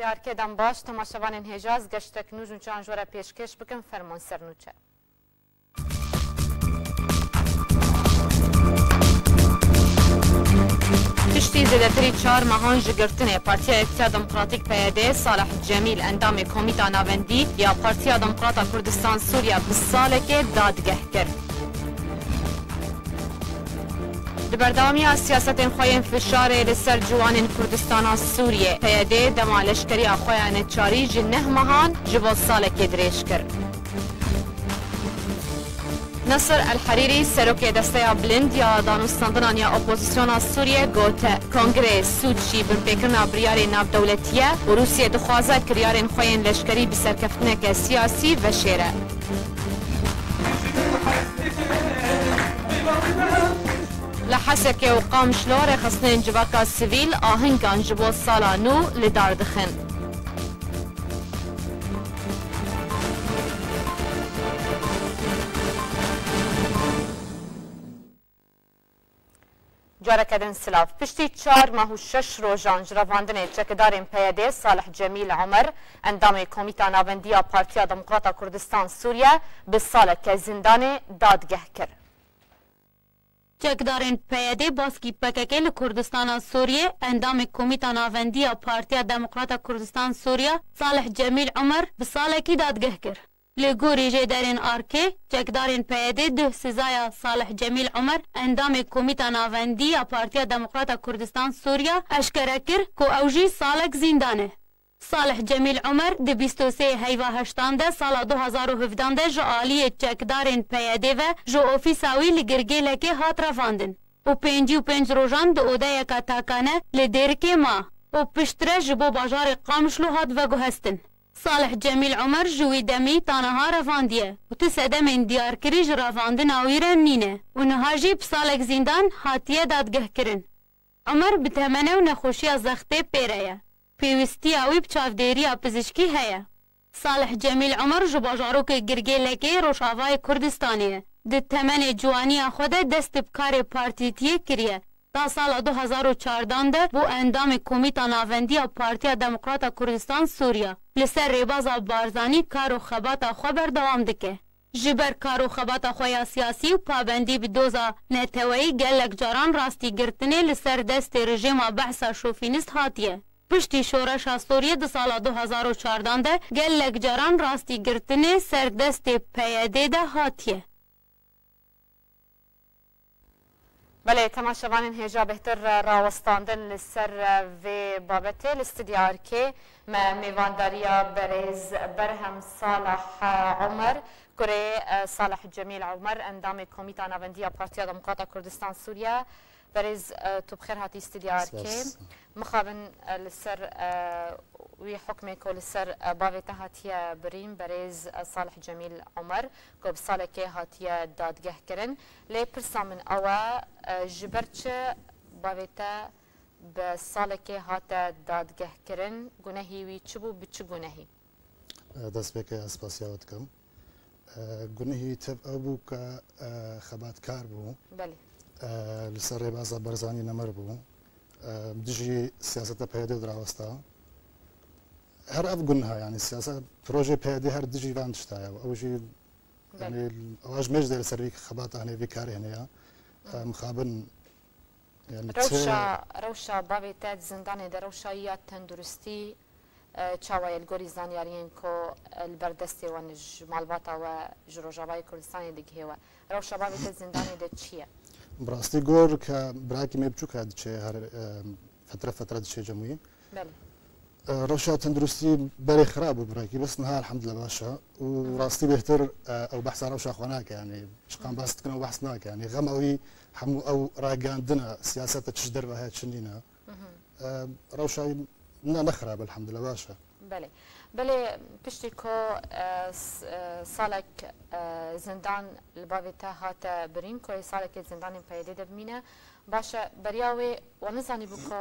استدیارکێدان باش تەماشەوانên هێژاز گەشتێک نوژ و جانجۆرە پێشکەش بکەن فەرمۆن سەرنووچە. پشتی زێدەتری 4 مەهان ji girtinê Partiya Yekîtiya Demokratîk PYD Salih Cemîl endamê Komîta Navendî ya Partiya Demokrata Kurdistan Sûriya bi salekê dadgeh kir. Di berdewamiya siyasetên xwe yên fişarê li ser ciwanên Kurdistana Sûriyê PYD dema leşkeriya xwe ya neçarî ji 9 mehan ji bo salekê dirêj kir. Nasr El-Herîrî serokê desteya bilind ya danûstandinan ya opozisyona Sûriye gote Kongrê Sûd jî binpêkirina biryarê navdewletî ye û Rûsyê dixwaze kiryarên xwe yên leşkerî bi serkeftineke siyasî veşêre. Li Hesekê û Qamişlo rêxistinên civaka sivîl ahingan ji bo sala nû li dar dixin. Carekedin silav. Piştî 4 mah û 6 rojan ji revandinê çekidarên PYD Salih Cemîl Umer endamê Komîta Navendiya Partiya Demokrata Kurdistan Sûriye bi saleke zindanê dadgeh kir. Çekdarên PYD baskî PKK li Kurdistana Sûriye endamê Komîta Navendiya Partiya Demokrata Kurdistan Sûriye Salih Cemîl Umer bi salekî dadgeh kir. Li gorî jêderên arkê çekdarên PYD di sizaya Salih Cemîl Umer endamê Komîta Navendî ya Partiya Demokrata Kurdistan Sûriya eşkere kir ku ew jî salek zîndan e. Salih Cemîl Umer di 23 heyva heştan de sala 2017 de ji aliyê çekdarên PYD ve ji ofîsa wî li girgêlekê hat revandin û 55 rojan di odeyeka takane li Dêrikê ma û piştre ji bo bajarê Qamişlo hat veguhestin. Salih Cemîl Umer ji wî demî taniha revandiye û ti sedemên diyarkirî ji revandina wî re nîne û niha jî bi salek zîndan hatiye dadgehkirin. Umer bi temene û nexweşiya zextê pêre ye. Pêwistiya wî bi çavdêriya pizîşkî heye. Salih Cemîl Umer ji bajarokê girgêlekê Rojavayê Kurdistanê ye. Di temenê ciwaniya xwe de dest bi karê partîtiyê kiriye. Ta sala 2014 de bu endamê Komîta Navendiya Partiya Demokrata Kurdistan Sûriya li ser rêbaza Barzanî kar û xebata xwe berdewam dike. Ji ber kar û xebata xwe ya siyasî û pabendî bi doza neteweyî gelek caran rastîgirtinê li ser destê rejîma behsa şofînîst hatiye. Piştî şoreşa Sûriye di sala 2014 de gelek caran rastîgirtinê ser destê PYD de hatiye. بله تماشاوانین هێژا بهتر ڕاوەستاندن لەسەر vê babetê li stîdyarkê me mêvandariya berêz berhem Salih Umer kurê Salih Cemîl Umer endamê Komîta Navendiya Partiya Demokrata Kurdistan Sûriye berêz tu bi xêr hatî stîdyarkê mixabin li ser wî hukmê ku li ser bavê te hatiye birîn berêz Salih Cemîl Umer ku bi salekê hatiye dadgehkirin lê pirsa min ew e ji ber çi bavê te bi salekê hate dadgehkirin gunehî wî çi bû bi çi gunehî destpêkê ez spasiya dikim gunehî tev ew bû ke xebatkar bû li ser rêbaza Barzanî nemir bû dijî siyaseta PYD dirawesta her ev gunha yani siyaset proje PYD her dijî van tiştaya ew jî yani ew ji mêj de li ser vî xebata hene vî karê hene ya mixabin yani rewşa bavê te zindanê de rewşa ya tenduristî çawa li gorî zanyariyên ku li ber destê wan ji malbata we ji Rojavayê Kurdistanê digihê we rewşa bavê te zindanê de çi ye براستی گور که برای می بچوک هدیه هر فتره دیشه جمعی. بله. روشا تندرستی برای خراب برای بس نه الحمدلله باشه و راستی بهتر او بحث روشا خوانه که یعنی شقام بحث کنه و بحث نه که یعنی غموی هم او راجعندنا سیاست تشدر و هات شنینا. روشا نه نخراب الحمدلله باشه. بله. بله پشتی که سالک زندان لباویتا هات برین که سالک زندان پیدا دبمینه باشه بریاوی و نزانی بکو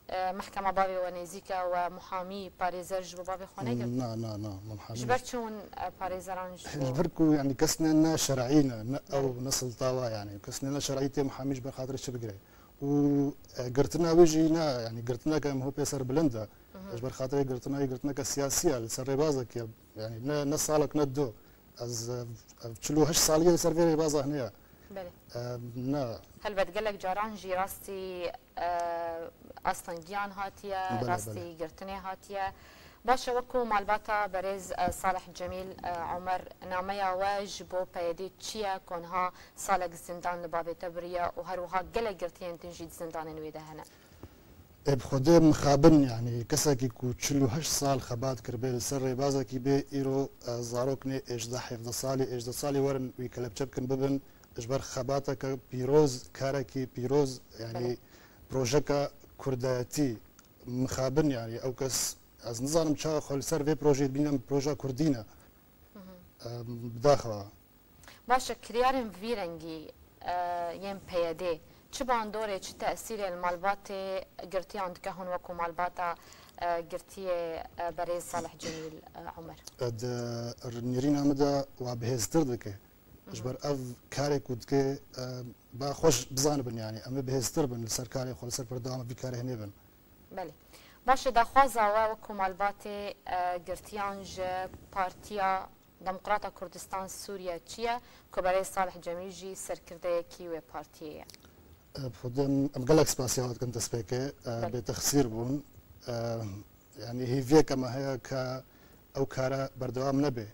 محکمه باوی و نزیکا و محامی پاریزر جبو باوی خونه گرد؟ نه محامی جبر چون پاریزران جبو؟ جبركو يعني كسنا شرعينا او نسلطاوا يعني كسنا شرعيتي محاميش بخاطر شي بقري و قرتنا وجينا يعني قرتنا كم هو بيسر بلندا اجبر خاطري قرتنا كسياسيه لسر بازك يعني نص سالك ندو از تشلو هش صاليه لسر في بازه هنا بله نا هل بتقلك جاران جي راستي اصلا جيان هاتيه راستي قرتني هاتيه باشه وكو مالباتا بريز صالح جميل عمر ناميا واجبو بيدي تشيا كونها صالح زندان لبابي تبريا وهروها قلق قرتين تنجي زندان نويده هنا بخوده مخابن يعني كساكي كو تشلو هش صال خبات كربيل سر بازا كي بي ايرو زاروكني اجدا حفظ صالي ورن ويكلب جبكن ببن اجبر خباتك بيروز كاركي بيروز يعني بروجكا كرداتي مخابن يعني او كس از نظام چا خل سر وی پروژه بینم پروژه کردینه بداخله باشه کریارم ویرنگی یم پیاده چه باندوره چه تأثیر المالبات قرتي عند كهون وكو مالباتا قرتي بريز صالح جميل عمر اد نيرين امدا وبهزتر دكه اجبر اف كاري كودكه با خوش بزانبن يعني اما بهزتر بن سركاري خل سر بردام بكاري هنيبن بله باشه دخوازا وكو مالباتي قرتيانج بارتيا ديمقراطا كردستان سوريا تشيا كبري صالح جميجي سركرده كيوي بارتيا بخدم امقلك سباسيات كنت سبيكي بتخسير بون يعني هي في كما هي ك او كارا بردوام نبي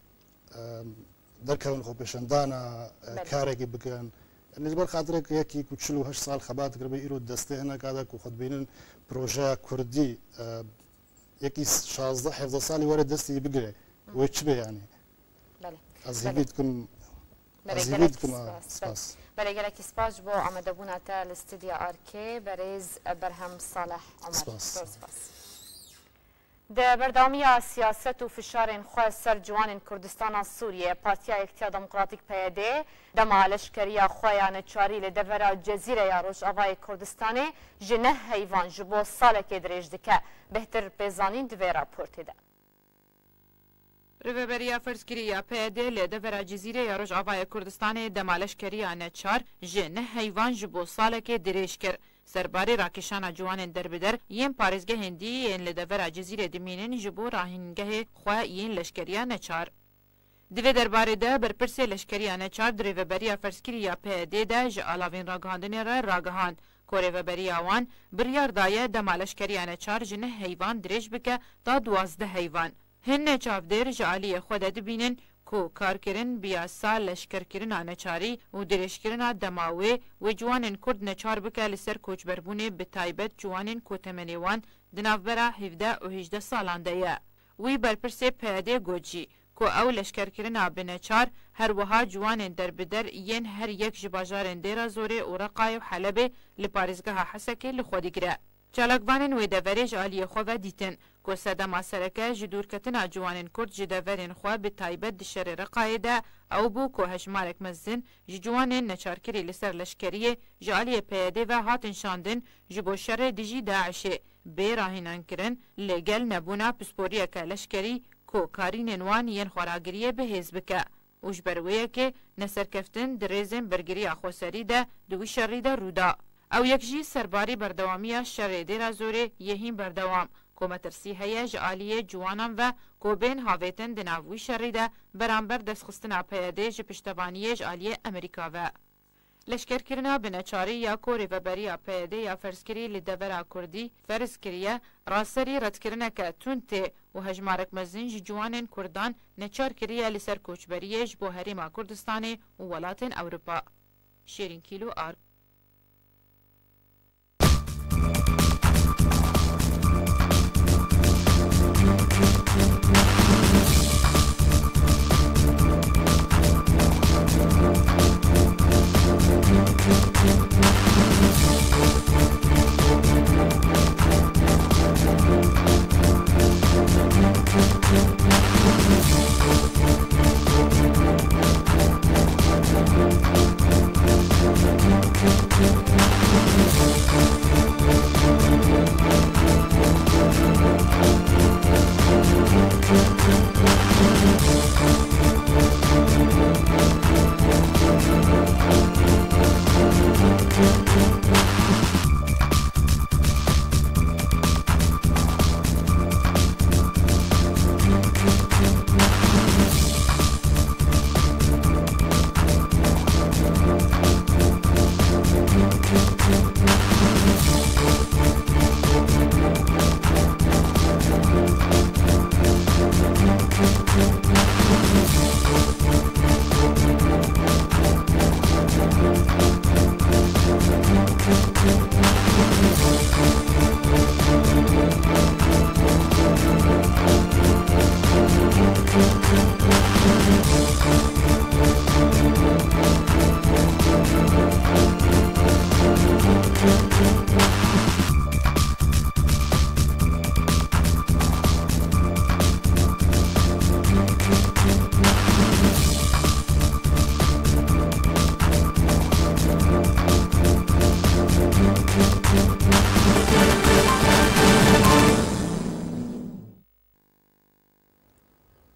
دركون خو بشندانا كاري بكن نجبر خاطرك يكي كتشلو هش صال خبات قربي ايرو دسته هنا كذا كخد بينن بروجا كردي يكي 16 حفظ صالي ورد دستي بقري ويتشبه يعني بله ازيبيتكم سپاس برای گلکی سپاس بو آمده بونا تا الاستودیو آرکی بریز برهم صالح عمر سپاس ده بردامی سیاست و فشار خواه سر جوان کردستان سوریه پارتیا اکتیا دموکراتیک پیاده دما لشکریا خواه نچاری لدورا جزیره یا روش آوای کردستانه جنه حیوان جبو سالک دریج دکه بهتر پیزانین دوی راپورتی ده ریوبریا فرسکریا پیاده لدورا جزیره یا روش آوای کردستانه دما لشکریا نچار جنه حیوان جبو سالک دریج کر سرباری راکشانا جوان دربدر یم پارزگه هندی ین لدور جزیره دمینن جبو راهنگه خواه ین لشکریا نچار. دوی درباره ده برپرس لشکریا نچار دریو بریا فرسکریا پیده ده جعلاوین راگهاندنی را راگهاند. کوریو بریا وان بریار دایه دما لشکریا نچار جنه حیوان دریج بکه تا 12 حیوان. هن چافدر جعالی خود دبینن کو کارکرین بیاسا لشکرکرین نچاری و درشکرین دماوی و جوانین کرد نچار بکه لسر کوچبربونه به تایبت جوانین کوتمنیوان دنافبرا 17 و 18 سالانده وی برپرس پیاده گوجی کو او لشکرکرین بنچار هر وها جوانین دربدر ین هر یک جباجارین دیرا زوره و رقای و حلبه لپارزگاه حسکه لخودگره. چالکوانین و دورج عالی خواه دیتن که صدام سرکه جدور کتن جوانین کرد جدورین خواه به تایبت دشر رقایده او بو که هشمارک مزن جوانین نچارکری لسر لشکریه جعالی پیاده و هاتن شاندن جبو شر دیجی داعشه بی راهینان کرن لگل نبونا پسپوریه که لشکری که کارین وان ین خوراگریه به حزبکه. اوش برویه که نسرکفتن دریزن برگری آخوصری ده دوی شری ده رودا. او یک جی سرباری بردوامی شر دیر زوره یهیم بردوام که مترسی هیا جعالیه جوانان و که بین هاویتن دناوی شر ده برانبر دستخستن پیاده جپشتبانی جعالیه امریکا و لشکرکرنا بنچاری یا کوری و بری پیاده یا فرزکری لدورا کردی فرزکریه راسری ردکرنه که تونته و هجمارک مزین جوانین کردان نچار کریه لسر کوچبریه بو هریما کردستان و ولاتن اوروپا. شیرین کیلو آر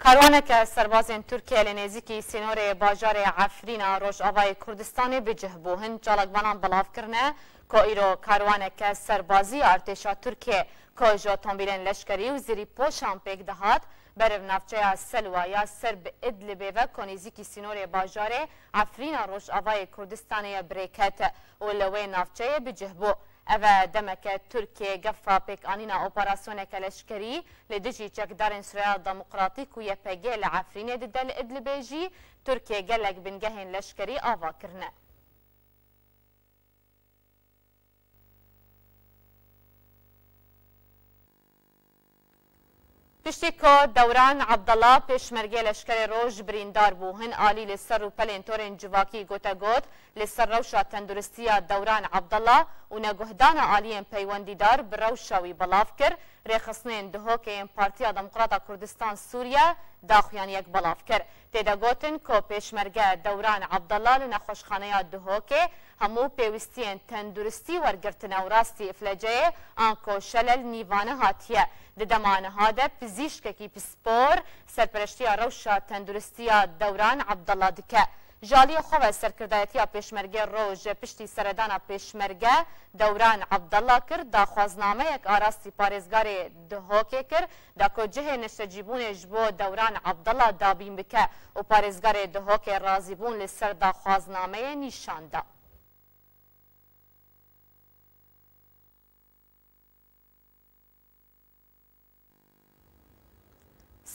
کاروانک سربازên Tirkiye li nêzîkî sînorê bajarê Efrîna Rojavayê Kurdistanê bicih bû. Hin çalakbanan belav kirine ku îro karwaneke serbazî artêşa Tirkiye ku ji otomobîlên leşkerî û zêrî poşan pêk dihat beriv navçeya Selwa ya ser bi Idlibê ve ku nêzîkî sînorê bajarê Efrîna Rojavayê Kurdistanê birêket û li wê navçeyê bicih bû. Ev demeke Tirkiye gefa pêkanîna operasyoneke leşkerî li dijî çekdarên Sûreya Demokratîk û YPG li Efrînê dide li Idlibê jî Tirkiye gelek bingehên leşkerî ava kirine. Piştî ku Dewran Abdallah pêşmergê leşkerê roj birîndar bû. Hin alî li ser û pelên torên civakî gotegot li ser rewşa tenduristiya Dewran Abdallah û neguhdana aliyên peywendîdar bi rewşa wî belav kir. Rêxistinên dihokeyên Partiya Demokrata Kurdistan Sûriye daxuyaniyek belav kir. Têde gotin ku pêşmerge Dewran Abdallah li nexweşxaneya dihokê hemû pêwîstiyên tenduristî wergirtine û rastî ifleceyê an ku şelel nîvane hatiye. Di dema niha de pizîşkekî pispor serpereştiya rewşa tenduristiya Dewran Abdallah dike. Jaliyê xwe ve serkirdayetiya pêşmergê roj piştî seredana pêşmerge Dewran Abdallah kir daxwaznameyek arastî parêzgarê dihokê kir da ku cihê neştecîbûnê ji bo Dewran Abdallah dabîn bike û parêzgarê dihokê razîbûn li ser daxwaznameyê nîşan da.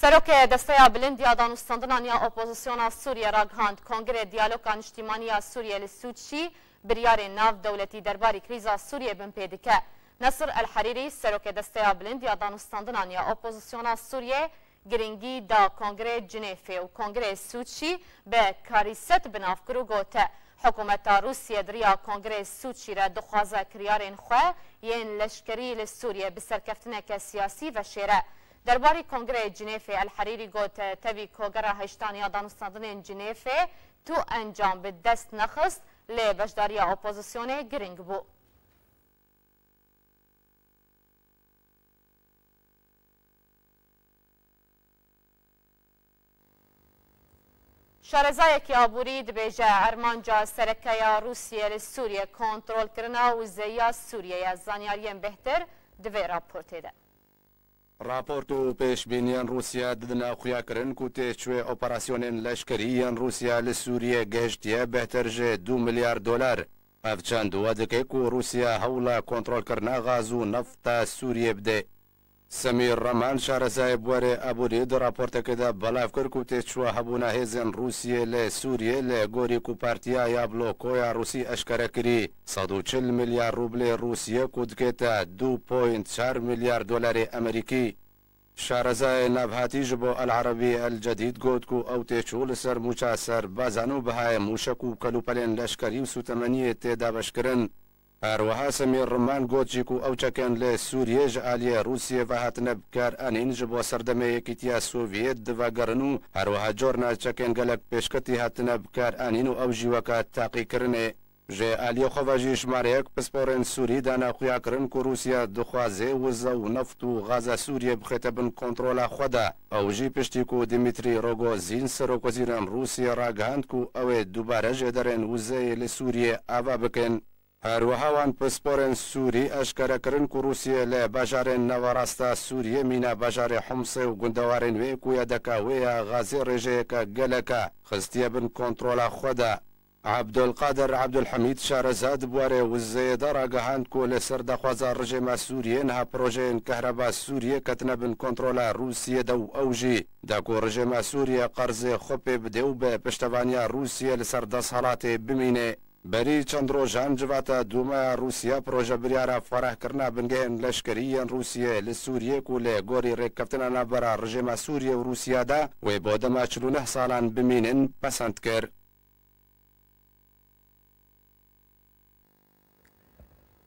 Serokê Desteya Bilind ya danûstandina ya opozisyona Sûriye ra gihand Kongrê Diyaloga Niştimaniya Sûriye li Sûçî biryarên nav dewletî derbarî krîza Sûriye bin pê dike. Nasir El Herîrî Serokê Desteya Bilind ya danûstandina ya opozisyona Sûriye giringî da Kongrê Cinêfê û Kongrê Sûçî bi karîset bi navkir û gote. Hikûmeta Rûsye diriya Kongrê Sûçî re dixwaze kiryarên xwe yên leşkerî li Sûriye bi serkeftineke siyasî ve şêre. Derbarî Kongrê Cinêfê El Herîrî got tevî kogera heştaniya danûstandinên Cinêfê tu encam bi dest nexist lê beşdariya opozisyonê giring bû. Şarezayekî aborî dibêje ermanca serekeya Rûsye li Sûriye kontrolkirina wîzeya Sûriyeye zanyariyên bêhtir di vê raportê de. راپۆرت و پێشبینیان رووسیا ددنا خویاکردن و تێچوێ ئۆپەراسیۆنێن لەشکریان رووسیا لە سووریە گەشتیە بەهتەرژێ 2 میلیارد دلار ئەف چەندووە دەکەیت و رووسیا هەوڵە کۆنتڕۆلکردنا غاز و نەفتا سووریە بدێ. سەمیر ڕەمان شارەزای بوارێ ئەبووری دە راپۆرتەکەدا بەلاو کرد و تێچووە هەبوونا هێزن رووسیە لە سووریە لە گۆریک و پارتیا یا بلۆکۆیا رووسی ئەشکەرە کردی 140 میلیارد ڕوبلێ رووسیە و دکێتە 2.4 میلیارد دلاری ئەمریکی. شارەزای نەبهاتیژ بۆ ئەلعەرەبی ئەلجەدید گوت و ئەو تێچوو لەسەر موچە سەربازان و بەهایە موشک و کەلوپەلێن لەشکەری و سوتەمەنیە تێدا بەشکردن. هەروەها سەمیر ڕمان گۆتجیک و ئەو چەکەن لە سووریە ژ ئالیە رووسیە بە هاتنە بکارئەنین ji بۆ سەردەمەیەکیتیا سۆڤیێت دڤەگەڕن و هەروەها جۆرنا چەکێن گەلک پێشکەتی هاتنە بکارئەنین و ئەو ژیوەکە تاقیکردنێ. ژێ ئالیە خۆڤەژی ژمارەیەک پسپۆرێن سووری داناخویاکردن و رووسیا دخوازێ وزە و نەفت و غازە سووریە بخێتە بن کۆنتڕۆلا خۆدا. ئەوژی پشتیک و دیمیتری ڕۆگۆزین سەرۆکوەزیران رووسیە ڕاگەهاند و ئەوێ دووبارە ژێدەرێن وزەیە لە سووریە ئاوا بکەن. هەروەهاوان پسپۆرێن سووری ئەشکەرەکردن و رووسیە لە باژارێن نەوەڕاستە سووریە مینە باژارێ حومسێ و گوندەوارێن وێ کویە دەکاوەیە غازی ڕێژەیەکە گەلەکە خستیە بن کۆنتڕۆلا خۆدا. عبدولقادر عبدولحەمید شارەزاد بوارێ وزەیەدا ڕاگەهاند کۆ لەسەر دەخوازە ڕژێمە سووریە نها پرۆژەیەن کەهرەبا سووریە کەتنە بن کۆنتڕۆلا رووسیەدا و ئەوژی داکۆ ڕژێمە سووریە قەرزێ خۆپێ بدێ و بە پشتەوانیا رووسیە لەسەر دەسەڵاتێ بمینێ. بری چند روژان جواتا دوما روسیا پروژه بریارا فرح کرنا بنگهن لشکریان روسیه لسوریه کو لگوری ریکفتنا نبرا رژیم سوریه و روسیا دا و بودما 49 سالان بمینن پسند کر.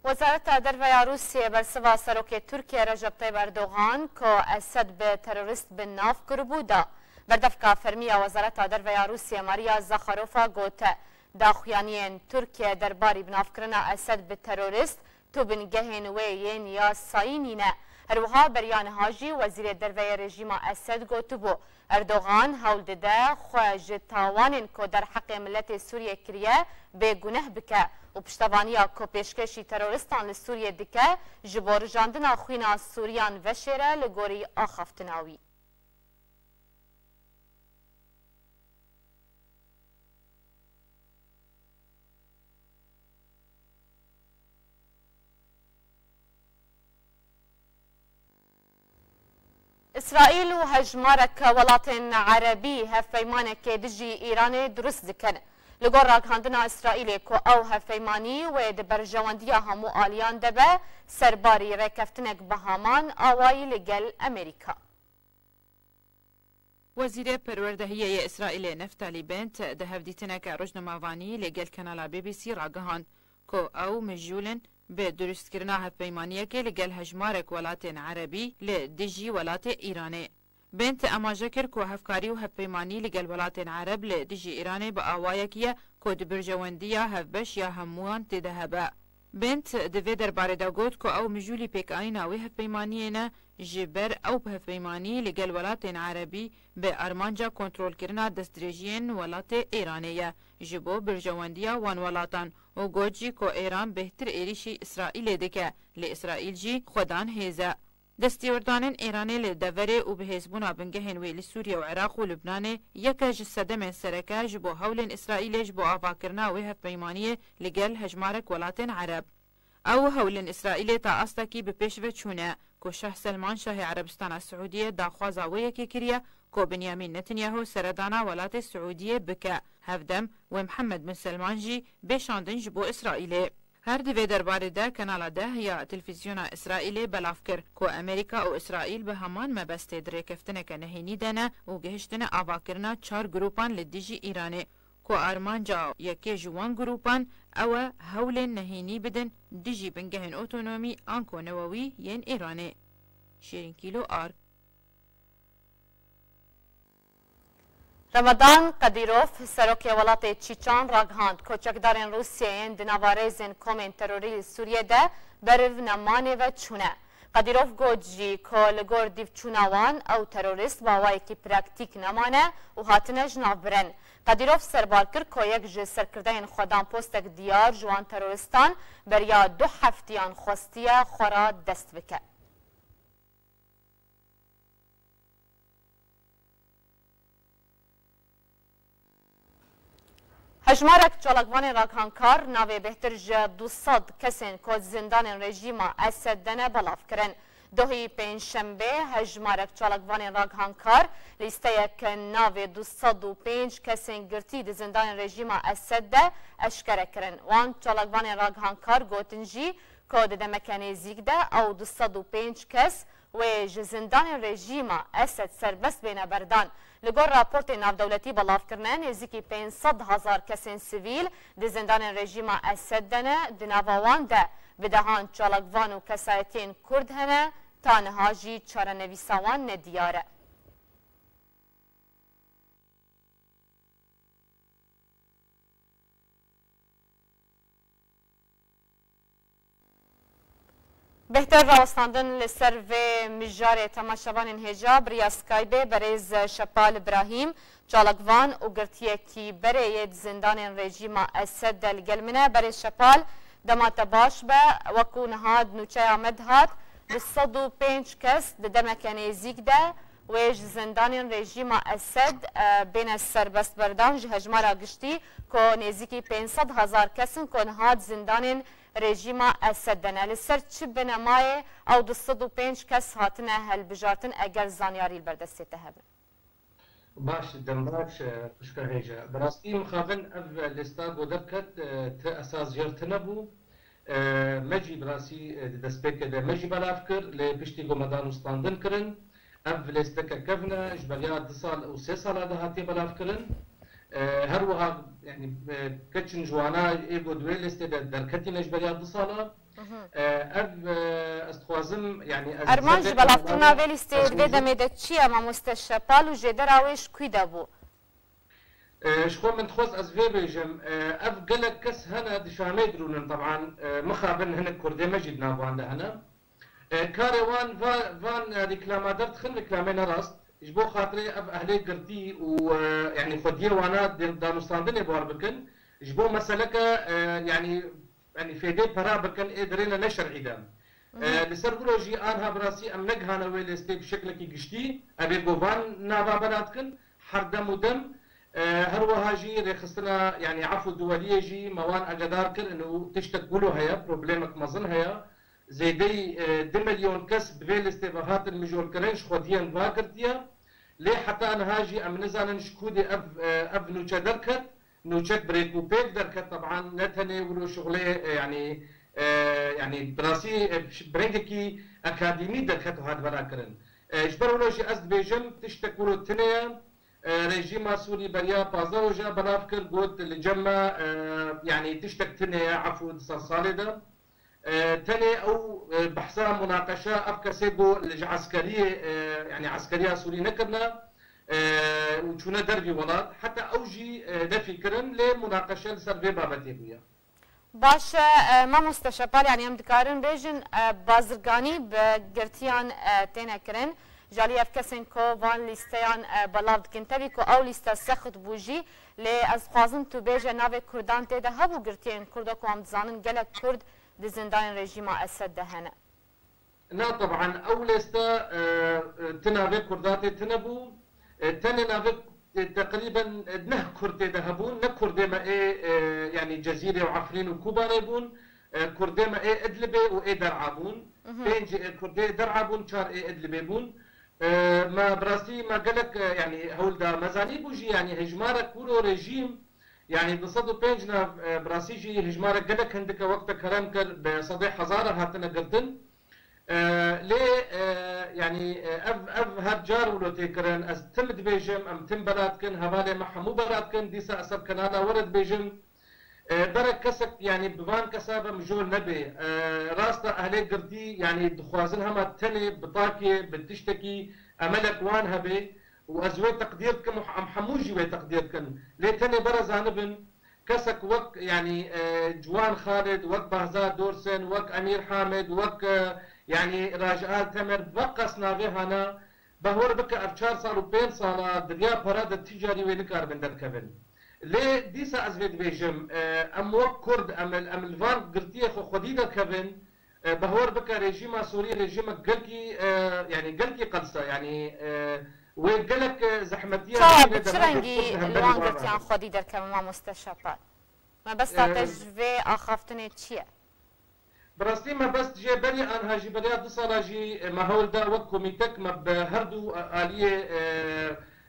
وزارت درویا روسیه برسوا سروک ترکیه رجب طیب اردوغان که اسد به تروریست به ناف کربودا بردفکا فرمیه وزارت درویا روسیه ماریا زاخاروفا گوته داخویانین ترکیه درباری بنافکرنا اسد به تروریست تو بنگهین وین یا ساینینه هروها بریان هاجی وزیر دروی رژیم اسد گوتو بو اردوغان هول دده خواج تاوانین که در حق ملت سوریه کریه به گناه بکه و پشتوانیا که پیشکشی تروریستان لسوریه دکه جبور جاندنا خوینا سوریان وشیره لگوری آخفتناوی. اسرائیل و هجمارک ولاتن عربی هفیمانک دجی ایران درست دکن. لگور راگهاندنا اسرائیل که او هفیمانی و دبرجواندیا همو آلیان دبه سرباری ریکفتنک بهامان آوائی لگل امریکا. وزیر پروردهیه اسرائیل نفتالی بنت ده هفدیتنک روزنامه‌وانی لگل کانال بی بی سی راگهاند که او مجولن به درست کرنا هفپیمانیه که لگل هجمارک ولاتن عربی لدجی ولات ایرانه. بنت اماجه کر که هفکاری و هفپیمانی لگل ولاتن عرب لدجی ایرانه با آوایه که برجواندی هفبش یا هموان تدهبه. بنت دوی درباره دا گوت که او مجولی پیک آینا و هفپیمانیه نه جبر او هفپیمانی لگل ولاتن عربی به ارمانجا کنترول کرنا دستریجین ولات ایرانه جبو برجواندی وان ولاتان و گوجی که ایران بهتر ایریشی اسرائیل دکه لاسرائیل جی خودان هیزه. دستیوردانن ایرانی لدوره و به حزبونا بنگهن وی لسوریه و عراق و لبنان یکا جسده من سرکه جبو هولن اسرائیل جبو آفاکرنا و هفپیمانی لگل هجمارک ولاتن عرب. او هولن اسرائیل تا استاکی به پیشوه چونه که شاه سلمان شاه عربستان السعودیه داخوازا ویکی کریه که بنیامین نتنیاهو سردانا ولات سعودیه بکه هفدم و محمد بن سلمان جی بشاندن جبو اسرائیل. هر دوی درباره ده کانال ده یا تلویزیون اسرائیل بلاف کر که امریکا و اسرائیل به همان مبسته دریکفتنه که نهینی دنه و گهشتنه آواکرنا 4 گروپان لدیجی ایرانه که ارمانجا یکی جوان گروپان او هول نهینی بدن دیجی بنگهن اوتونومی آنکو نووی ین ایرانه. شیرین کیلو آر. رمضان قدیروف سروک ولات چیچان راگهاند کوچکدارن روسیه دناوارزن کومن تروری سوریه ده برو نمانه و چونه. قدیروف گوجی که لگور دیو چوناوان او تروریست باوایی که پراکتیک نمانه و هاتنج نابرن. قدیروف سربار کرد که یک جه سرکردین خودان پوستک دیار جوان تروریستان بریا 2 هفتیان خوستیه خورا دست بکه. هجمارک چالکوان راکانکار ناوی بهتر جه 200 کسین که زندان رژیم اسد دنه بلاف کرن. دوهی پنجشنبه هجمارک چالکوان راکانکار لیسته یک ناوی 205 کسین گرتی ده زندان رژیم اسد ده اشکره کرن. وان چالکوان راکانکار گوتنجی که ده مکانیزیک ده او 205 کس و زندان رژیم اسد سربست بین بردان. لگور راپورت نافدولتی بلاف کرنن نزدیکی 500,000 کسین سیویل ده زندان رژیم اسد دنه دناوان ده بدهان چالکوان و کسایتین کرد هنه تا نهاجی چارنویساوان ندیاره. بهتر راوستاندن لسر و مجار تماشاوان هجا بریا سکایبه بریز شپال ابراهیم چالکوان و گرتیه کی برید زندان رژیم اسد دل گلمنه بریز شپال دمات باش به وکو نهاد نوچه آمد هات 205 کس دمک نزیک ده ویج زندان رژیم اسد بین سربست بردان هجمارا گشتی که نزیکی 500,000 کسن که نهاد زندان رژیم اسد دنه لسر چی بنمای او 205 کس هاتنه هل بجارتن اگر زانیاری البردسته هبن. باش دمباش تشكر هيجا براستي مخابن اف الاستاد ودكت اساس جرتنبو مجي براسي دسبيك ده مجي بلافكر لبشتي قمدان وستاندن كرن اف الاستكا كفنا اجباليا 2 سال او 3 سال هذا هاتي بلافكرن هروها يعني كتشن جوانا ايجو دويل استاد دركتي اجباليا 2 سال اف استخوازم يعني ارمانج بلافكرنا ویل استاد و دمید چیه ما مستشفال و جدر اوش کویده بو شخو من تخوص از في بيجم اف قلق كس هنا دشامي درونن طبعا مخابن هنا كردي مجد نابوان هنا كاروان فان ريكلاما درت خن ريكلامين راست جبو خاطري اف اهلي قرتي ويعني خدير وانا دانوستاندني بوار بكن جبو مسلك يعني فيدي برا بكن ادرينا نشر عدام لسربولوجي انها براسي ام نقهانا ويل استي بشكل كي قشتي ابي قوفان نابا بناتكن حردم ودم هروها جي رخصنا يعني عفو دولية جي موان اقدار كر انه تشتكلوا هيا بروبليمك مظن هيا زي دي 2 مليون كس بفيل استباهات المجول كرنش خوديان باكرتيا ليه حتى انا هاجي ام نزان نشكودي اب نوچا دركت نوچك بريكو بيك دركت طبعا نتني ولو شغلي يعني براسي برينكي اكاديمي دركت هاد براكرن اجبروا شي از بيجم تشتكلوا تنيا رژیم سوری بریا 15 روزه بلاف کرد گفت لجمع يعني تشتك تنه عفو سال ده تنه او بحثا مناقشه افكسيبو العسكريه يعني عسكريه سوري نكرنا وشونا دربي ولات حتى اوجي دفكرن لمناقشه لسربي بابتي بويا باش ما مستشفال يعني ام دكارن بيجن بازرگاني بگرتيان تينا كرن جالي افكسن كو فان ليستيان بلاود كنتبي كو او ليستا سخت بوجي لي از خوازن تو بيجا ناوي كردان تيدا هبو گرتين كردا كو ام زانن گلك كرد دي زندان رژيم اسد دهنا لا طبعا او ليستا تناوي كرداتي تنبو تاني ناوي تقريبا نه كردي دهبون نه كردي ما يعني جزيره وعفرين وكوبا ريبون كردي ما ادلبي و درعابون بينجي كردي درعابون شار ادلبي بون ما براسي ما قالك يعني هولدا مزاني بوجي يعني هجمارة كورو ريجيم يعني بصدو بينجنا براسي جي هجمارة قالك عندك وقت كلام كر بصدي حزارة هاتنا قردن ليه يعني اف هرجار ولو تيكرن از تمد بيجم ام تم براتكن هبالي محمو براتكن ديسا اسب كنانا ورد بيجم درك كسك يعني ببان كسابه مجول نبي راستا اهلي قردي يعني دخوازن هما تني بطاكي بتشتكي املك وان هبي وازوي تقديركم محموجي وي تقديركم لي تني برزانبن كسك وك يعني جوان خالد وك بهزاد دورسن وك امير حامد وك يعني راجعات تمر بقص ناغي هنا بهور بك افشار صار وبين صار دريا براد التجاري وينكار من دركبن ليه ديسا ازفيد بيجم ام وك كرد ام الفان قرتيه خو خديده كبن بهور بك ريجيما سوري ريجيما قلكي يعني قلكي قلصه يعني وقالك زحمتيه صعب تشرنجي الوان قرتيان خديده كبن ما مستشفى ما بس تجفي اخافتني تشيه براستي ما بس جي بري ان هاجي بري دصلا جي ما هول دا وك كوميتك ما بهردو اليه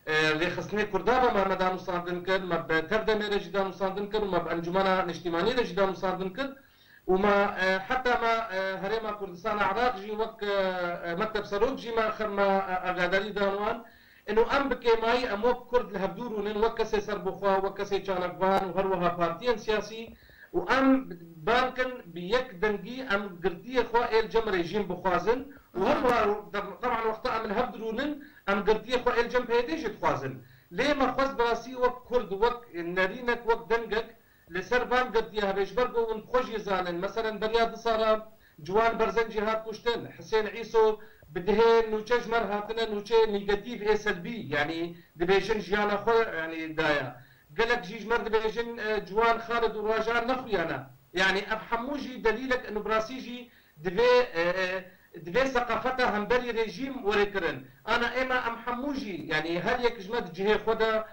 اللي خصني كردابا ما مدام صاندن كر ما بتردم رجدان صاندن كر وما بانجمنا نجتماني رجدان صاندن كر وما حتى ما هريما كردستان عراق جي وك مكتب سروق جي ما خما اغادري دانوان انه ام بكي ماي ام وك كرد لهبدورون وكسي سربخوا وكسي چالكبان وهروها بارتيان سياسي وام بانكن بيك دنجي ام قرديه خوا الجم ريجيم بخوازن وهروها طبعا وقتها من هبدرونن ام قرديه خوا الجم بيديش تخوازن ليه ما خواز براسي وك كرد وك نارينك وك دنجك لسربان قرديه هبيش برقو ونخوش يزانن مثلا برياد صار جوان برزنجي هات كشتن حسين عيسو بدهين نوچش مر هاتنا نوچه نيجاتيف اي سلبي يعني دبيشن جيانا خو يعني دايا قالك جيج مر دبيشن جوان خالد وراجان نخويانا يعني افحموجي دليلك انه براسيجي دبي ثقافتها همبري ريجيم وريكرن انا اما ام حموجي يعني هل يك جمد جهه خدا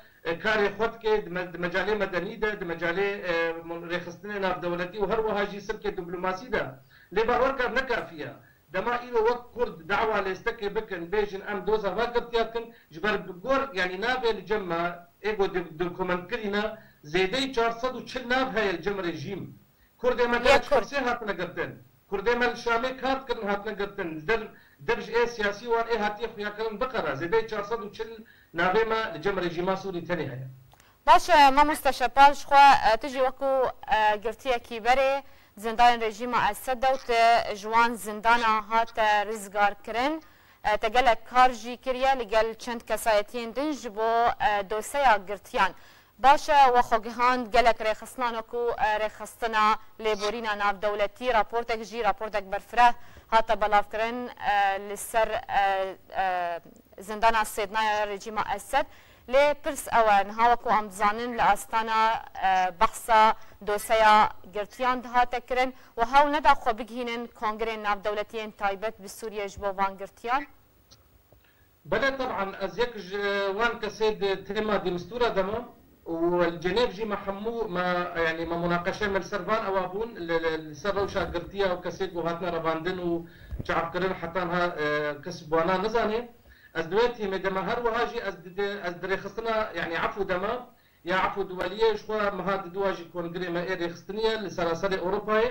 كاري خودك مجالي مدني ده مجالي ريخستنا في دولتي وهروها جي سلك دبلوماسي ده لي باوركر نكافيه دما إلو وقت كرد دعوة ليستكي بكن بيجن أم دوزا فاقبتياتكن جبر بقور يعني نابي الجمع إيقو دوكومنت كرينا زيدي 440 ناب هاي الجم ريجيم كردي ما قالت شخصي هاتنا قرتن كردي ما الشامي هات كرن هاتنا قرتن درج إيه سياسي وان إيه هاتي خويا كرن بقرة زيدي 440 نابي ما الجم ريجيما سوري تاني هاي باش ما مستشفاش خوا تجي وكو قرتيا كيبري زندان رژیم اسد و جوان زندان هات رزگار کرن تگل کار جی کریه لگل چند کسایتین دنج بو دوسیا گرتیان باشه و خوگهان گلک ریخستان وکو ریخستنا لیبورینا ناف دولتی راپورتک جی راپورتک برفره هات بلاف کرن لسر زندان سیدنای رژیم اسد لی پرس اوان هاوکو ام دزانن لاستانا بحثا دوسیا گرتیان دهاته کرن و هاو ندا خو بگهینن کنگره ناف دولتیین تایبت بسوریه جبو وان گرتیان بلا طبعا ازيك وان كسيد تيما دي مستوره دما والجنيف جي محمو ما يعني ما مناقشه من سرفان اوابون السروشا قرتيا وكسيد وهاتنا رباندن وشعب كرن حتى انها كسبوانا نزاني از دويتي مدما هر وهاجي از دري خصنا يعني عفو دما يا عفو دوليه شخوا مهاد دواجي كونغري ما ايري خصنيه لسراسر اوروبا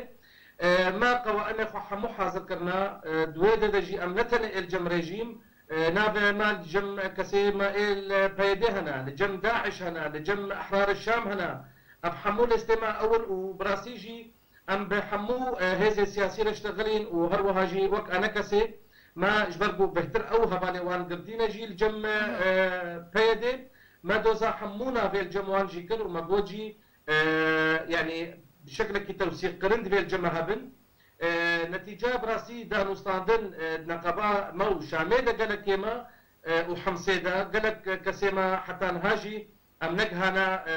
ما قوائم خو حمو حاضر كرنا دويده دجي امنتن الجم ريجيم نابع مال جم كسي ما البيدي هنا لجم داعش هنا لجم احرار الشام هنا بحمو الاستماع اول وبراسيجي ام بحمو هذه السياسيه اشتغلين وهر وهاجي وك انا كسي ما جبرقو بهتر او هباني وان قردينا جي الجم بيدي ما دوزا حمونا في الجموان جي كل وما بوجي يعني بشكل كي توثيق قرند في الجم هبن نتيجة براسي دانو ستاندن نقبا مو شاميدا قالك كيما وحمسيدا قالك كسيما حتى نهاجي ام نقهنا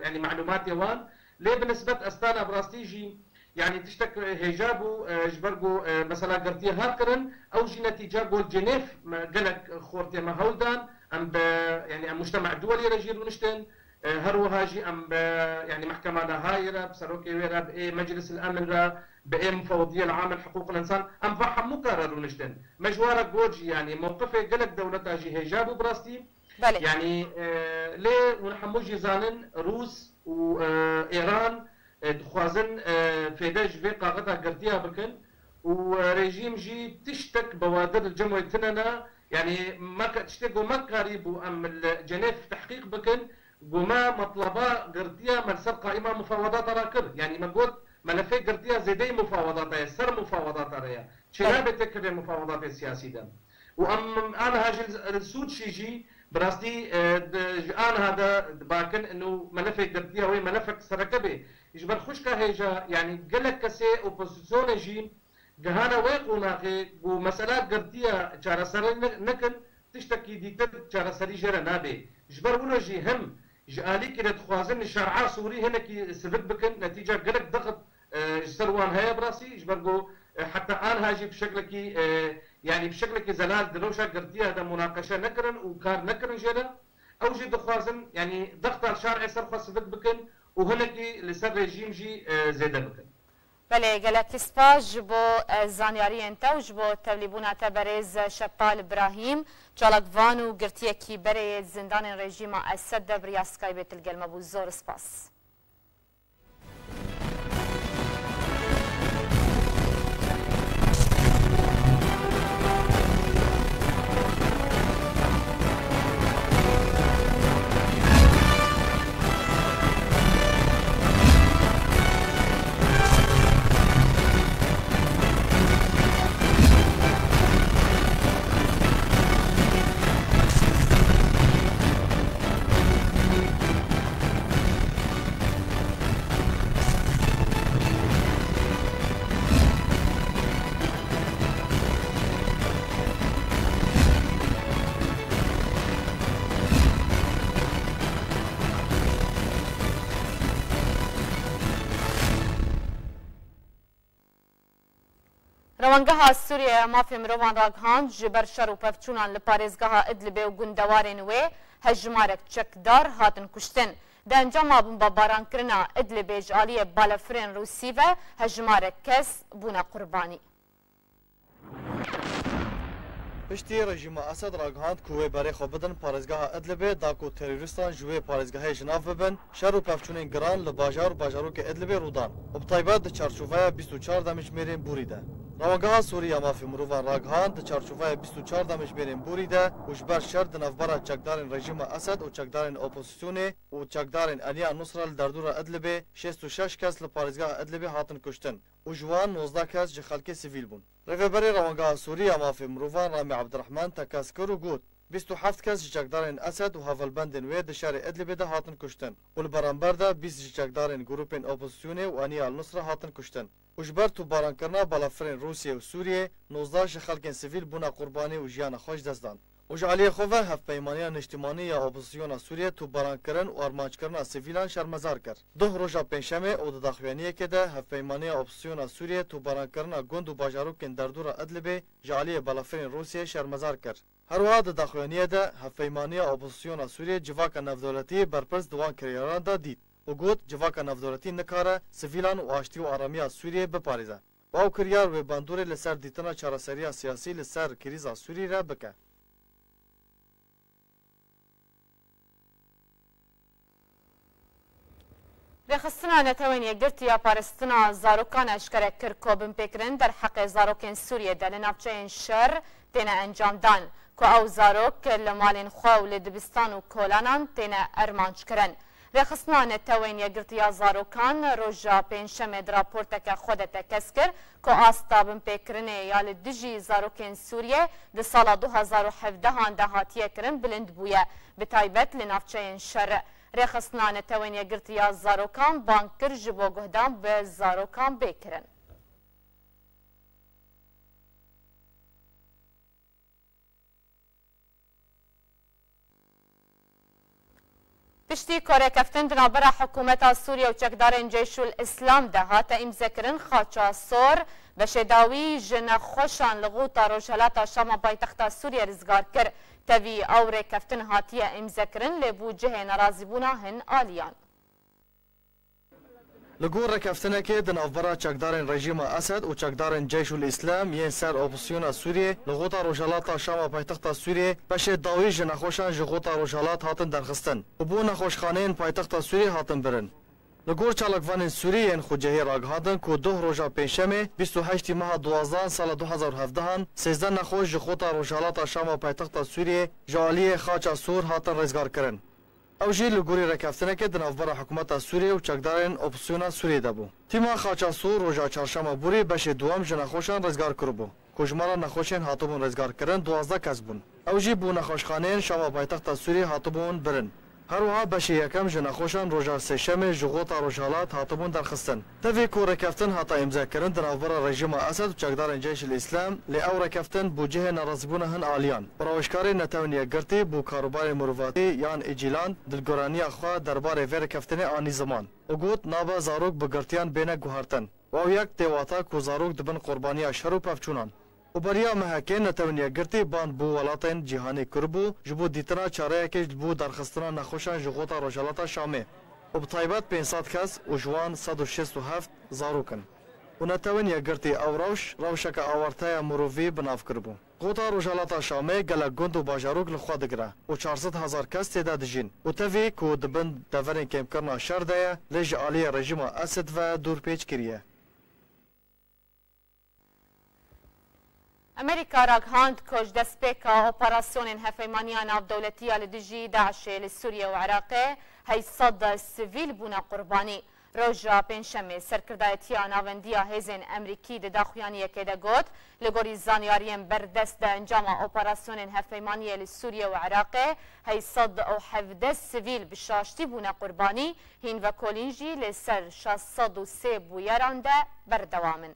يعني معلومات يوان ليه بالنسبة استانا براسيجي يعني تشتك هجابو جبرقو مثلا قرتي هاكرن او جي نتيجة قول جنيف قالك خورتي ما هولدان ام يعني المجتمع الدولي رجيل ونشتن هروهاجي ام يعني محكمة هايرة بسروكي ويرا باي مجلس الامن را باي مفوضية العامة لحقوق الانسان ام فحم مقرر ونشتن مجوارة جوجي يعني موقفه قالك دولتها جي هجابو براستي يعني ليه ونحموجي زانن روس وايران دخوازن فيداج في قاقتها قرتيها بكن وريجيم جي تشتك بوادر الجمهورية تننا يعني ما تشتك وما قريب ام الجنيف تحقيق بكن وما مطلبا قرتيها من سر قائمة مفاوضات راكب يعني ما قلت ملفي قرتيها زيدي مفاوضات سر مفاوضات ريا شنابة تكفي المفاوضات السياسية وام انا هاجي السود شيجي براستي انا هذا باكن انه ملفي قرتيها وهي ملفك سركبه يجبر خوشكا هيجا يعني قالك كسي اوبوزيسيون جي جهانا ويقوناخي ومسألات قرتيها شارع سري نكن تشتكي ديكتر شارع سري جرى نابي جبر ولا جي هم جالي كده تخوازن الشارع سوري هنا كي سبب بكن نتيجة قالك ضغط سروان هيا براسي جبرقو حتى انا هاجي بشكل كي يعني بشكل كي زلال دروشا قرتيها هذا مناقشة نكرن وكار نكرن جرى او جي دخوازن يعني ضغط على الشارع سرخوا سبب بكن وهناكي لسر ريجيم جي زيادة بكن بله گلک سپاس جبو زانیاری انتا و جبو تبلیبونا تبرز شپال ابراهیم چالک وانو گرتیه کی بره زندان رژیم اسد بریا سکایبت الگلمه بو زور سپاس روانگاه سوریه مافی مروان راگهاند جبر شر و پفچونان لپارزگاه ادلبه و گندوارین وی هجمارک چکدار هاتن کشتن ده انجام بمباران کرنا ادلبه جالی بالفرین روسی و هجمارک کس بونا قربانی پشتی رژیم اسد راگهاند کوه برای خو بدن پارێزگاها ئەدلبێ داکو تروریستان ji wê parêzgehê ji nav bibin şer û pevçûnên giran li bajar û bajarokê Idlibê rûdan û bi taybet di çarçoveya 24 demijmêrên Bûrî de. Rawegeha Sûriya Mafê Mirovan ragihan di çarçoveya 24 demijmêrên Bûrî de û ji ber şer di navbera çekdarên rejîma Esed û çekdarên opozisyonê û çekdarên Aliya Nusra li derdora Idlibê 66 kes li parêzgeha Idlibê hatin kuştin û ji wan 19 kes ji xelkê sivîl bûn. Rêveberê Rawegeha Sûriya Mafê Mirovan Ramî Abdirehman tekez kir û got 27 kes ji çekdarên Esed û hevalbendên wê di şerê Idlibê de hatin kuştin û li beraber de 20 ji çekdarên grûpên opozisyonê û Aliya Nusra hatin kuştin. û ji ber tûbarankerina balafirên Rûsyê û Sûriyê 19 ji xelkên sivîl bûne qurbanî û jiyana xwe ji dest dan. û ji aliyê xwe ve hevpeymaniya niştimanî ya opozisyona Sûriye tûbarankirin û armançkirina sivîlan şermezar kir. Duh roja pênşemê û di daxuyaniyekê de hevpeymaniya opozisyona Sûriye tûbarankirina gund û bajarokên derdora Idlibê ji aliyê balafirên Rûsyê şermezar kir. Herwiha di daxuyaniyê de hevpeymaniya opozisyona Sûriye civaka navdewletiyê berpirs di wan kirêyaran da dît. û got civaka navdewletî nikare sivîlan û aştî û aramiya Sûriyê biparêze. Waw kiryar wê bandorê li ser dîtina çareseriya siyasî li ser krîza Sûrî re bike. Rêxistina netewên yekgirtiya parêstina zarokan eşkere kir ku binpêkirin derheqê zarokên Sûriyê de li navçeyên şer têne encamdan ku ew zarok li malên xwe û li dibistan û kolanan têne ermançkirin. Rêxistina netewên yekgirtiya zarokan roja pênşemê di raporteke xwe de tekez kir ku asta binpêkirinê ya li dijî zarokên Sûriyê di sala 2017 de hatiye kirin bilind bûye bi taybet li navçeyên şer. Rêxistina netewên yekgirtiya zarokan bang kir ji bo guhdan bi zarokan bêkirin. Piştî korekeftin di navbera hikûmeta Sûriye û çekdarên Ceyşul İslam de hate îmzekirin xaça sor beşêdawî ji nexweşan li Ghûta Rojhilata Şama paytexta Sûriye rizgar kir. Tevî ew rêkeftin hatiye îmzekirin lê bû cihê nerazîbûna hin aliyan. Li gor rekeftinekê di navbera çekdarên rejîma Esed û çekdarên Ceyşul İslam yên ser opozisyona Sûriyê li Ghûta Rojhilata Şama paytexta Sûriyê beşê dawî ji nexweşan ji Ghûta Rojhilat hatin derxistin û bu nexweşxaneyên paytexta Sûriyê hatin birin. Li gor çalakvanên Sûrî yên xwecihê ragihandin ku duh roja pênşemê 28 meha 12 sala 2017 13 nexweş ji Ghûta Rojhilata Şama paytexta Sûriyê ji aliyê xaça sor hatin rêzgarkirin. Ew jî li gorî rekeftinekê di navbera hikûmeta Sûriyê û çekdarên opozisyona Sûriyê de bû. Tîma xaça sor roja çarşema Bûrî beşê duwam ji nexweşan rêzgar kiribû. Ku jmara nexweşên hatibûn rêzgarkirin 12 kes bûn. Ew jî bû nexweşxaneyên Şama paytexta Sûriyê hatibûn birin. Herwiha beşê yekem ji nexweşan roja sêşemê ji Ghûta Rojhilat hatibûn derxistin. Tevê ku rekeftin hata îmzekirin di navbera rejîma Esed û çekdarên Ceyşul İslam lê ew rekeftin bû cihê nerazîbûna hin aliyan. Rawişkarê netewên yekgirtî bû karobarê mirovatî yan êcîlan dilgoraniya xwe derbarê vê rekeftinê anî ziman. û got nabe zarok bi girtiyan bêne guhartin. Waw yek têwata ku zarok dibin qurbaniya şer û pevçûnan. û beriya mehekê netewên yekgirtî band bû welatên cîhanê kiribû ji bo dîtina çareyekê bû derxistina nexweşan ji Ghûta Rojhilata Şamê. û bi taybet 500 kes û ji wan 167 zarokin. û netewên yekgirtî ew rewşeka awarteya mirovî binav kiribû. Ghûta Rojhilata Şamê gelek gund û bajarok li xwe digire û 400,000 kes têde dijîn û tevî ku dibin deverên kêmkirina şer de ye lê ji aliyê rejîma Esed ve dûrpêç kiriye. Amerika ragihan ku ji destpêka operasyonên hevpeymaniya navdewletiya li dijî Daişê li Sûriye û Iraqê 800 sivîl bûne qurbanî. Roja pênşemê serkirdayetiya navendiya hêzên Emerîkî di daxuyaniyekê de got li gorî zanyariyên berdest de encama operasyonên hevpeymaniyê li Sûriye û Iraqê 817 sivîl bi şaştî bûne qurbanî hîn vekolîn jî lê ser 603 bûyeran de berdewam in.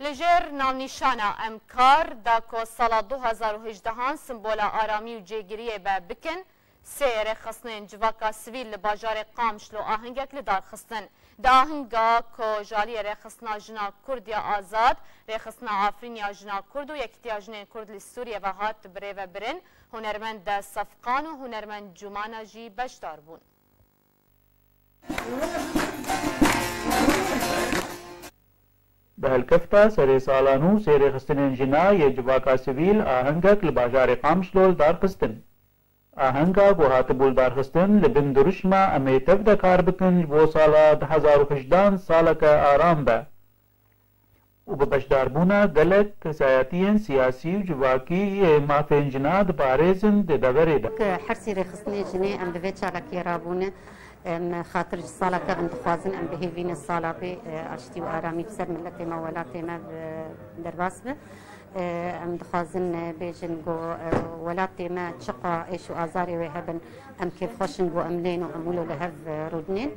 Li navnîşana Emkar da ku sala 2018 simbola aramî û cêgiriyê be bikin, sê rêxistinên civaka sivîl li bajarê Qamiş li ahingek li darxistin. Di ahinga ku ji aliyê rêxistina jina Kurd ya azad, rêxistina Afrîniya jina Kurd û yekîtiya jinên Kurd li Sûriye ve hat birêvebirin, birin, hunermend Sefqan û hunermend Cumana jî beşdar bûn. به هلکفتا سری سالانو سری خستنین جنا یه جواکا سویل آهنگک لباجار قامشلول دارخستن. آهنگا گو هاتبول دارخستن لبن درشما امی تفده کار بکن بو سالا 2018 سالک آرام ده. و ببشدار بونا گلک سیاسیین سیاسی و جواکی مافین جنا دبارزن دبره ده. حرسی رخصنی جنی ام دوید چالکی رابونه ام خاطر الصالة كان دخوازن ام بهيفين الصالة بأشتي وآرامي بسر ملتي ما ولاتي ما درباسبه ام دخوازن بيجن جو ولاتي ما تشقى ايش وآزاري وهبن ام كيف خوشن جو املين وعمولو لهف رودنين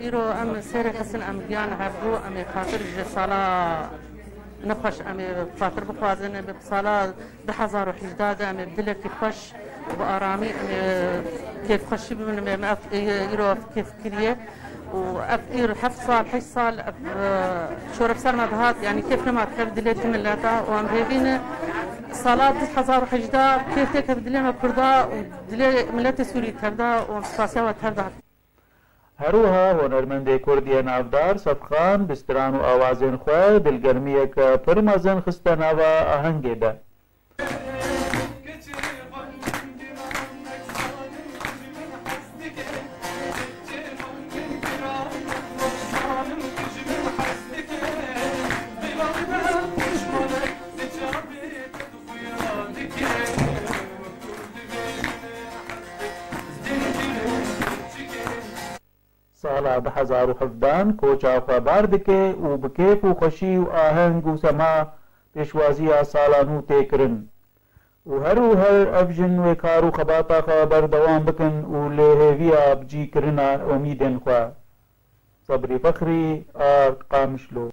إيرو أم سير حسن أم جان عبدو أم خاطر صلاة نخش أم خاطر بخوازن بصلاة 2018 أم بدل كيفش وبآرامي أم كيف خش من إيرو كيف كريه وأف إيرو 7 صال 8 صال شور بسر ما بهات يعني كيف لما تخرب دليت من لاتا وأم هيبين صلاة 2018 كيف تكتب دليت ما كردا ودليت ملت سوري تبدا ومساسيا وتبدا هروها هنرمند کردی نافدار صفخان بستران و آوازین خواه دلگرمیه که پرمازن خستنا و آهنگه ده. سالا 2017 کوچا خبر دکه و بکیف و خوشی و آهنگ و سما پیشوازی سالانو تکرن و هر افجن و کارو خباتا خبر دوام بکن و لهویا بجی کرنا امیدن خواه صبری فخری قامشلو.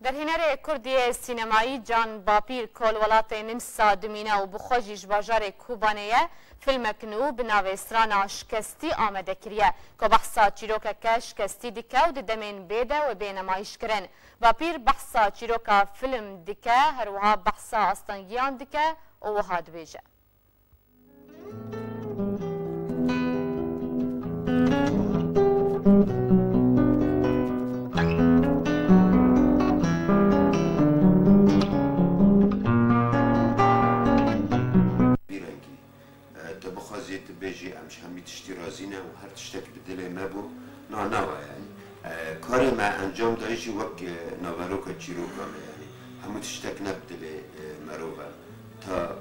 در هنر کردی سینمایی جان باپیر کل ولات نمسا دمینه و بخوجیش باجار کوبانیه فیلمک نو بناو اسرانا شکستی آمده کریه که بحثا چیروکا که شکستی دیکه و دمین بیده و بینمایش کرن. باپیر بحثا چیروکا فیلم دیکه هروها بحثا استانگیان دیکه و وحاد بیجه. بيجي امش همي تشتي رازينا وهر تشتك بدلي مابو نعناوا يعني كاري مع انجام دايجي وك نافاروكا تشيروكا يعني همو تشتك نبدلي مروبا تا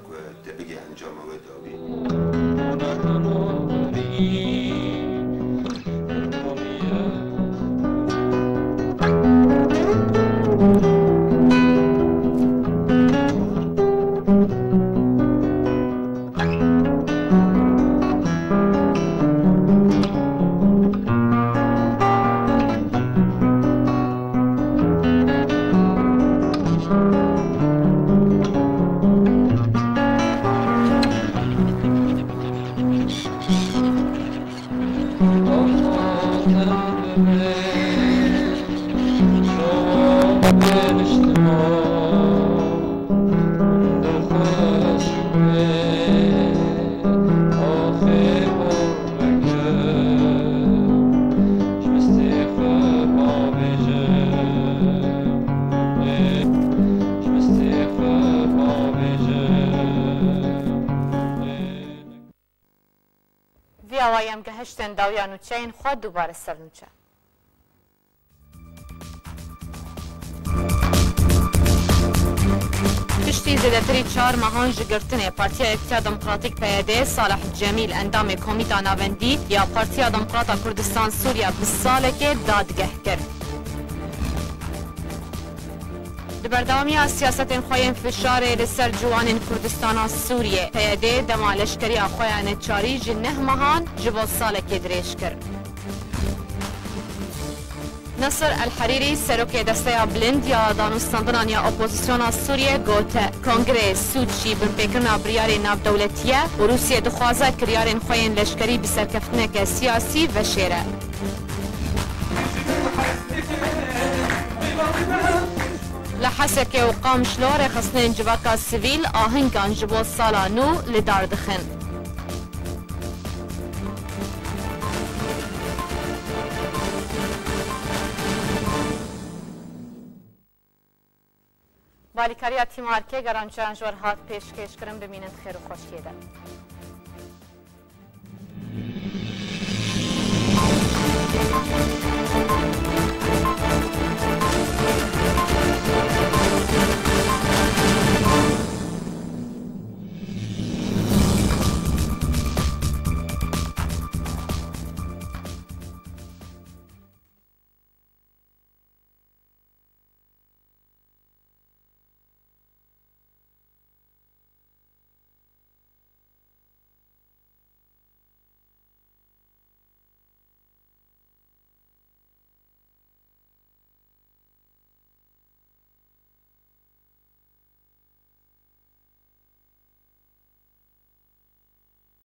تبقي انجام وداوي گهشتن داویانو چین خود دوباره سرنوچه. تشتی زدتری 4 ماهان جگرتنه پارتیا اکتیا دموکراتیک پیاده صالح جمیل اندام کمیتا ناوندی یا پارتیا دموکراتا کردستان سوریا بساله که دادگه کرد. بردامی سیاست خوین فشار لسر جوان کردستان سوریه پیاده دمالشکری خوین چاری جنه ماهان جبال ساله که دریش کرد. نصر الحریری سروک دسته بلند یا دانستاندنان یا اپوزیسیون سوریه گوته کنگره سودشی بمپیکرنا بریار ناب دولتیه و روسیه دخوازه کریارین خوین لشکری بسرکفتنه که سیاسی و شیره. لحسك وقام شلور خصنين جواكا سيفيل آهنگان جبو سالا نو لدار دخن بالیکاری تیمارکه گرانچان جور هات پیشکش کرن ببینند خیر و خوش کیده